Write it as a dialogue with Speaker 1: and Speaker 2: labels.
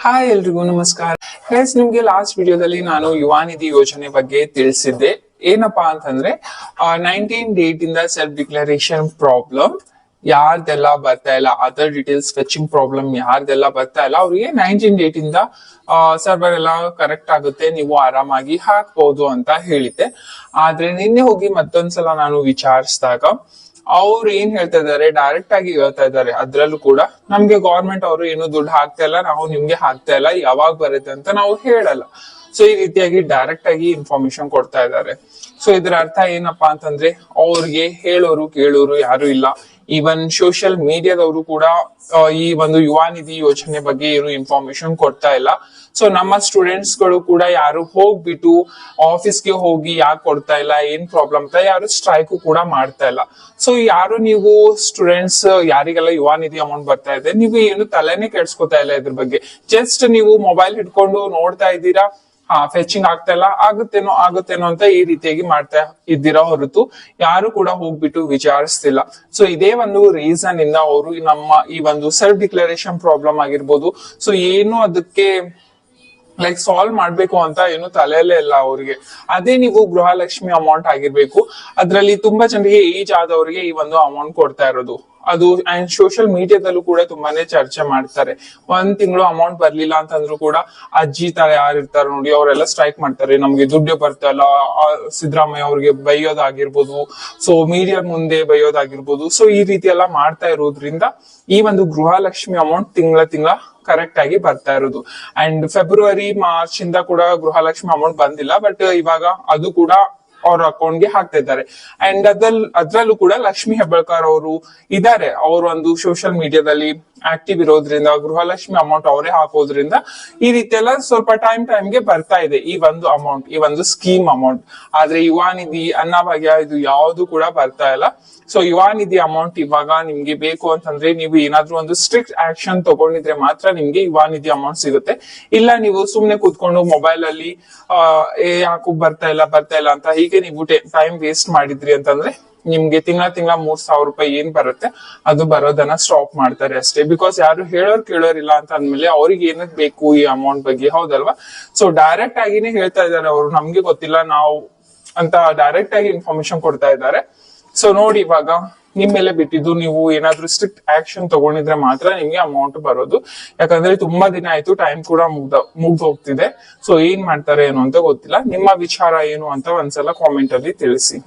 Speaker 1: Hi ಎಲ್ರಿಗೂ ನಮಸ್ಕಾರ. Guys, ನಿಮ್ಗೆ ಲಾಸ್ಟ್ ವಿಡಿಯೋದಲ್ಲಿ ನಾನು ಯುವ ನಿಧಿ ಯೋಜನೆ ಬಗ್ಗೆ ತಿಳಿಸಿದ್ದೆ. ಏನಪ್ಪಾ ಅಂತಂದ್ರೆ 19 ಡೇಟ್ ಇಂದ ಸೆಲ್ಫ್ ಡಿಕ್ಲರೇಷನ್ ಪ್ರಾಬ್ಲಮ್ ಯಾರ್ದೆಲ್ಲ ಬರ್ತಾ ಇಲ್ಲ, ಅದರ್ ಡೀಟೇಲ್ಸ್ ಫೆಚಿಂಗ್ ಪ್ರಾಬ್ಲಮ್ ಯಾರ್ದೆಲ್ಲ ಬರ್ತಾ ಇಲ್ಲ ಅವ್ರಿಗೆ 19 ಡೇಟ್ ಇಂದ ಸರ್ವರ್ ಎಲ್ಲ ಕರೆಕ್ಟ್ ಆಗುತ್ತೆ, ನೀವು ಆರಾಮಾಗಿ ಹಾಕ್ಬಹುದು ಅಂತ ಹೇಳಿದ್ದೆ. ಆದ್ರೆ ನಿನ್ನೆ ಹೋಗಿ ಮತ್ತೊಂದ್ಸಲ ನಾನು ವಿಚಾರಿಸಿದಾಗ ಅವ್ರು ಏನ್ ಹೇಳ್ತಾ ಇದಾರೆ, ಡೈರೆಕ್ಟ್ ಆಗಿ ಹೇಳ್ತಾ ಇದಾರೆ. ಅದ್ರಲ್ಲೂ ಕೂಡ ನಮ್ಗೆ ಗವರ್ಮೆಂಟ್ ಅವರು ಏನು ದುಡ್ಡು ಹಾಕ್ತಾ ಇಲ್ಲ, ನಾವು ನಿಮ್ಗೆ ಹಾಕ್ತಾ ಇಲ್ಲ, ಯಾವಾಗ ಬರುತ್ತೆ ಅಂತ ನಾವು ಹೇಳಲ್ಲ. ಸೊ ಈ ರೀತಿಯಾಗಿ ಡೈರೆಕ್ಟ್ ಆಗಿ ಇನ್ಫಾರ್ಮೇಶನ್ ಕೊಡ್ತಾ ಇದ್ದಾರೆ. ಸೊ ಇದರ ಅರ್ಥ ಏನಪ್ಪಾ ಅಂತಂದ್ರೆ ಅವ್ರಿಗೆ ಹೇಳೋರು ಕೇಳೋರು ಯಾರು ಇಲ್ಲ. ಈವನ್ ಸೋಷಿಯಲ್ ಮೀಡಿಯಾದವರು ಕೂಡ ಈ ಒಂದು ಯುವ ನಿಧಿ ಯೋಜನೆ ಬಗ್ಗೆ ಏನು ಇನ್ಫಾರ್ಮೇಶನ್ ಕೊಡ್ತಾ ಇಲ್ಲ. ಸೊ ನಮ್ಮ ಸ್ಟೂಡೆಂಟ್ಸ್ ಗಳು ಕೂಡ ಯಾರು ಹೋಗ್ಬಿಟ್ಟು ಆಫೀಸ್ಗೆ ಹೋಗಿ ಯಾಕೆ ಕೊಡ್ತಾ ಇಲ್ಲ, ಏನ್ ಪ್ರಾಬ್ಲಮ್ ಅಂತ ಯಾರು ಸ್ಟ್ರೈಕ್ ಕೂಡ ಮಾಡ್ತಾ ಇಲ್ಲ. ಸೊ ಯಾರು ನೀವು ಸ್ಟೂಡೆಂಟ್ಸ್ ಯಾರಿಗೆಲ್ಲ ಯುವ ನಿಧಿ ಅಮೌಂಟ್ ಬರ್ತಾ ಇದೆ, ನೀವು ಏನು ತಲೆನೇ ಕೆಡ್ಸ್ಕೊತಾ ಇಲ್ಲ ಇದ್ರ ಬಗ್ಗೆ. ಜಸ್ಟ್ ನೀವು ಮೊಬೈಲ್ ಹಿಡ್ಕೊಂಡು ನೋಡ್ತಾ ಇದ್ದೀರಾ, ಫೆಚಿಂಗ್ ಆಗ್ತಾ ಇಲ್ಲ, ಆಗುತ್ತೇನೋ ಅಂತ ಈ ರೀತಿಯಾಗಿ ಮಾಡ್ತಾ ಇದ್ದೀರಾ ಹೊರತು ಯಾರು ಕೂಡ ಹೋಗ್ಬಿಟ್ಟು ವಿಚಾರಿಸ್ತಿಲ್ಲ. ಸೊ ಇದೇ ಒಂದು ರೀಸನ್ ಇಂದ ಅವರು ನಮ್ಮ ಈ ಒಂದು ಸೆಲ್ಫ್ ಡಿಕ್ಲರೇಷನ್ ಪ್ರಾಬ್ಲಮ್ ಆಗಿರ್ಬೋದು, ಸೊ ಏನು ಅದಕ್ಕೆ ಸಾಲ್ವ್ ಮಾಡ್ಬೇಕು ಅಂತ ಏನು ತಲೆಯಲ್ಲೇ ಇಲ್ಲ ಅವ್ರಿಗೆ. ಅದೇ ನೀವು ಗೃಹಲಕ್ಷ್ಮಿ ಅಮೌಂಟ್ ಆಗಿರ್ಬೇಕು, ಅದ್ರಲ್ಲಿ ತುಂಬಾ ಜನರಿಗೆ ಏಜ್ ಆದವರಿಗೆ ಈ ಒಂದು ಅಮೌಂಟ್ ಕೊಡ್ತಾ ಇರೋದು. ಅದು ಅಂಡ್ ಸೋಷಿಯಲ್ ಮೀಡಿಯಾದಲ್ಲೂ ಕೂಡ ತುಂಬಾನೇ ಚರ್ಚೆ ಮಾಡ್ತಾರೆ. 1 ತಿಂಗಳು ಅಮೌಂಟ್ ಬರ್ಲಿಲ್ಲ ಅಂತಂದ್ರು ಕೂಡ ಅಜ್ಜಿ ತರ ಯಾರು ಇರ್ತಾರೆ ನೋಡಿ, ಅವರೆಲ್ಲ ಸ್ಟ್ರೈಕ್ ಮಾಡ್ತಾರೆ, ನಮ್ಗೆ ದುಡ್ಡು ಬರ್ತಾ ಇಲ್ಲ, ಸಿದ್ದರಾಮಯ್ಯ ಅವ್ರಿಗೆ ಬೈಯೋದಾಗಿರ್ಬೋದು, ಸೊ ಮೀಡಿಯಾ ಮುಂದೆ ಬೈಯೋದಾಗಿರ್ಬೋದು. ಸೊ ಈ ರೀತಿ ಎಲ್ಲ ಮಾಡ್ತಾ ಇರೋದ್ರಿಂದ ಈ ಒಂದು ಗೃಹಲಕ್ಷ್ಮಿ ಅಮೌಂಟ್ ತಿಂಗಳ ಕರೆಕ್ಟ್ ಆಗಿ ಬರ್ತಾ ಇರೋದು. ಅಂಡ್ ಫೆಬ್ರವರಿ ಮಾರ್ಚ್ ಇಂದ ಕೂಡ ಗೃಹಲಕ್ಷ್ಮಿ ಅಮೌಂಟ್ ಬಂದಿಲ್ಲ, ಬಟ್ ಇವಾಗ ಅದು ಕೂಡ ಅವ್ರ ಅಕೌಂಟ್ಗೆ ಹಾಕ್ತಾ ಇದ್ದಾರೆ. ಅಂಡ್ ಅದ್ರಲ್ಲೂ ಕೂಡ ಲಕ್ಷ್ಮಿ ಹೆಬ್ಬಾಳ್ಕರ್ ಅವರು ಇದ್ದಾರೆ, ಅವರು ಒಂದು ಸೋಷಿಯಲ್ ಮೀಡಿಯಾದಲ್ಲಿ ಆಕ್ಟಿವ್ ಇರೋದ್ರಿಂದ ಗೃಹಲಕ್ಷ್ಮಿ ಅಮೌಂಟ್ ಅವರೇ ಹಾಕೋದ್ರಿಂದ ಈ ರೀತಿ ಎಲ್ಲ ಸ್ವಲ್ಪ ಟೈಮ್ಗೆ ಬರ್ತಾ ಇದೆ ಈ ಒಂದು ಅಮೌಂಟ್, ಈ ಒಂದು ಸ್ಕೀಮ್ ಅಮೌಂಟ್. ಆದ್ರೆ ಯುವ ನಿಧಿ, ಅನ್ನಭಾಗ್ಯ ಇದು ಯಾವ್ದು ಕೂಡ ಬರ್ತಾ ಇಲ್ಲ. ಸೊ ಯುವ ನಿಧಿ ಅಮೌಂಟ್ ಇವಾಗ ನಿಮ್ಗೆ ಬೇಕು ಅಂತಂದ್ರೆ ನೀವು ಏನಾದ್ರೂ ಒಂದು ಸ್ಟ್ರಿಕ್ಟ್ ಆಕ್ಷನ್ ತಗೊಂಡಿದ್ರೆ ಮಾತ್ರ ನಿಮ್ಗೆ ಯುವ ನಿಧಿ ಅಮೌಂಟ್ ಸಿಗುತ್ತೆ. ಇಲ್ಲ ನೀವು ಸುಮ್ನೆ ಕೂತ್ಕೊಂಡು ಮೊಬೈಲ್ ಅಲ್ಲಿ ಯಾಕೂ ಬರ್ತಾ ಇಲ್ಲ ಅಂತ ಹೀಗೆ ನೀವು ಟೈಮ್ ವೇಸ್ಟ್ ಮಾಡಿದ್ರಿ ಅಂತಂದ್ರೆ ನಿಮ್ಗೆ ತಿಂಗಳ 3,000 ರೂಪಾಯಿ ಏನ್ ಬರುತ್ತೆ ಅದು ಬರೋದನ್ನ ಸ್ಟಾಪ್ ಮಾಡ್ತಾರೆ ಅಷ್ಟೇ. ಬಿಕಾಸ್ ಯಾರು ಕೇಳೋರಿಲ್ಲ ಅಂತ ಅಂದ್ಮೇಲೆ ಅವ್ರಿಗೆ ಏನಕ್ ಬೇಕು ಈ ಅಮೌಂಟ್ ಬಗ್ಗೆ, ಹೌದಲ್ವಾ? ಸೊ ಡೈರೆಕ್ಟ್ ಆಗಿನೇ ಹೇಳ್ತಾ ಇದಾರೆ ಅವರು, ನಮ್ಗೆ ಗೊತ್ತಿಲ್ಲ ನಾವು ಅಂತ ಡೈರೆಕ್ಟ್ ಆಗಿ ಇನ್ಫಾರ್ಮೇಶನ್ ಕೊಡ್ತಾ ಇದ್ದಾರೆ. ಸೊ ನೋಡಿ, ಇವಾಗ ನಿಮ್ ಮೇಲೆ ಬಿಟ್ಟಿದ್ದು, ನೀವು ಏನಾದ್ರೂ ಸ್ಟ್ರಿಕ್ಟ್ ಆಕ್ಷನ್ ತಗೊಂಡಿದ್ರೆ ಮಾತ್ರ ನಿಮ್ಗೆ ಅಮೌಂಟ್ ಬರೋದು. ಯಾಕಂದ್ರೆ ತುಂಬಾ ದಿನ ಆಯ್ತು, ಟೈಮ್ ಕೂಡ ಮುಗ್ದು ಹೋಗ್ತಿದೆ. ಸೊ ಏನ್ ಮಾಡ್ತಾರೆ ಏನು ಅಂತ ಗೊತ್ತಿಲ್ಲ. ನಿಮ್ಮ ವಿಚಾರ ಏನು ಅಂತ ಒಂದ್ಸಲ ಕಾಮೆಂಟ್ ಅಲ್ಲಿ ತಿಳಿಸಿ.